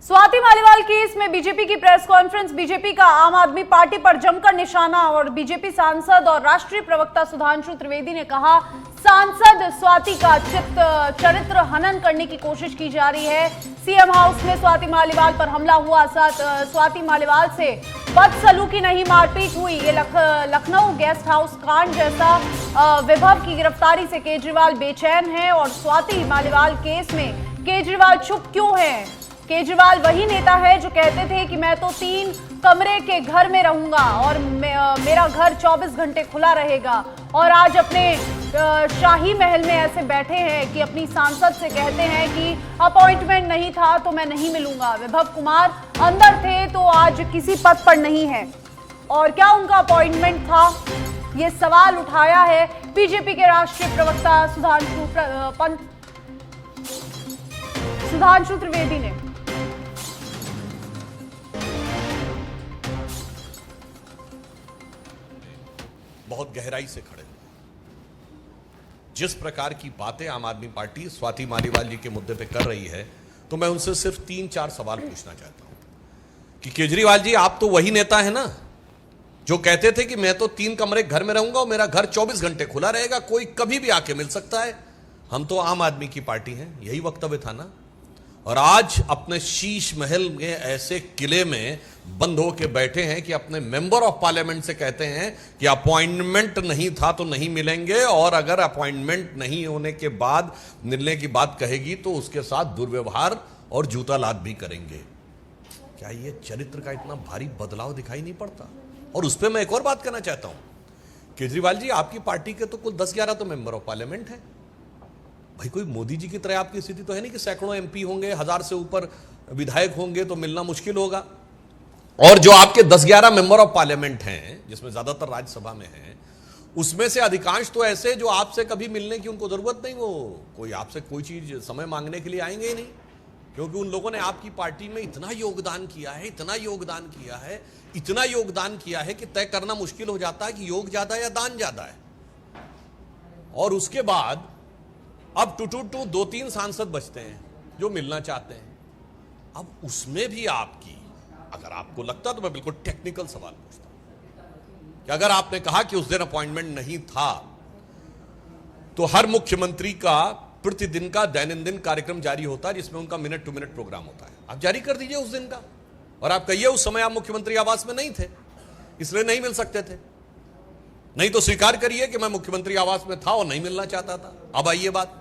Swati Maliwal case में BJP की press conference. BJP का आम आदमी पार्टी पर जमकर निशाना और बीजेपी सांसद और राष्ट्रीय प्रवक्ता सुधांशु त्रिवेदी ने कहा सांसद स्वाति का चरित्र हनन करने की कोशिश की जा रही है। सीएम हाउस में स्वाति मालीवाल पर हमला हुआ, स्वाति मालीवाल से बदसलूकी नहीं मारपीट हुई। ये लखनऊ गेस्ट हाउस कांड जैसा विभव की गिरफ्तारी से केजरीवाल बेचैन है और स्वाति मालीवाल केस में केजरीवाल चुप क्यों है? केजरीवाल वही नेता है जो कहते थे कि मैं तो 3 कमरे के घर में रहूंगा और मेरा घर 24 घंटे खुला रहेगा, और आज अपने शाही महल में ऐसे बैठे हैं कि अपनी सांसद से कहते हैं कि अपॉइंटमेंट नहीं था तो मैं नहीं मिलूंगा। विभव कुमार अंदर थे तो आज किसी पद पर नहीं है, और क्या उनका अपॉइंटमेंट था? ये सवाल उठाया है बीजेपी के राष्ट्रीय प्रवक्ता सुधांशु त्रिवेदी ने। बहुत गहराई से खड़े जिस प्रकार की बातें आम आदमी पार्टी स्वाति मालीवाल जी के मुद्दे पे कर रही है, तो मैं उनसे सिर्फ 3-4 सवाल पूछना चाहता हूं कि केजरीवाल जी, आप तो वही नेता है ना जो कहते थे कि मैं तो 3 कमरे घर में रहूंगा और मेरा घर 24 घंटे खुला रहेगा, कोई कभी भी आके मिल सकता है, हम तो आम आदमी की पार्टी हैं, यही वक्तव्य था ना। और आज अपने शीश महल में ऐसे किले में बंद होकर बैठे हैं कि अपने मेंबर ऑफ पार्लियामेंट से कहते हैं कि अपॉइंटमेंट नहीं था तो नहीं मिलेंगे, और अगर अपॉइंटमेंट नहीं होने के बाद मिलने की बात कहेगी तो उसके साथ दुर्व्यवहार और जूता लात भी करेंगे। क्या ये चरित्र का इतना भारी बदलाव दिखाई नहीं पड़ता? और उस पर मैं एक और बात करना चाहता हूं, केजरीवाल जी, आपकी पार्टी के तो कुल 10-11 तो मेंबर ऑफ पार्लियामेंट है भाई। कोई मोदी जी की तरह आपकी स्थिति तो है नहीं कि सैकड़ों एमपी होंगे, 1000 से ऊपर विधायक होंगे तो मिलना मुश्किल होगा। और जो आपके 10-11 मेंबर ऑफ पार्लियामेंट हैं, जिसमें ज्यादातर राज्यसभा में हैं, उसमें से अधिकांश तो ऐसे जो आपसे कभी मिलने की उनको जरूरत नहीं, वो कोई आपसे कोई चीज समय मांगने के लिए आएंगे ही नहीं, क्योंकि उन लोगों ने आपकी पार्टी में इतना योगदान किया है, इतना योगदान किया है, इतना योगदान किया है कि तय करना मुश्किल हो जाता है कि योग ज्यादा या दान ज्यादा है। और उसके बाद अब टू 2-3 सांसद बचते हैं जो मिलना चाहते हैं। अब उसमें भी आपकी, अगर आपको लगता तो मैं बिल्कुल टेक्निकल सवाल पूछता हूं कि अगर आपने कहा कि उस दिन अपॉइंटमेंट नहीं था, तो हर मुख्यमंत्री का प्रतिदिन का दैनंदिन कार्यक्रम जारी होता है जिसमें उनका मिनट टू मिनट प्रोग्राम होता है। आप जारी कर दीजिए उस दिन का, और आप कहिए उस समय आप मुख्यमंत्री आवास में नहीं थे इसलिए नहीं मिल सकते थे, नहीं तो स्वीकार करिए कि मैं मुख्यमंत्री आवास में था और नहीं मिलना चाहता था। अब आइए बात,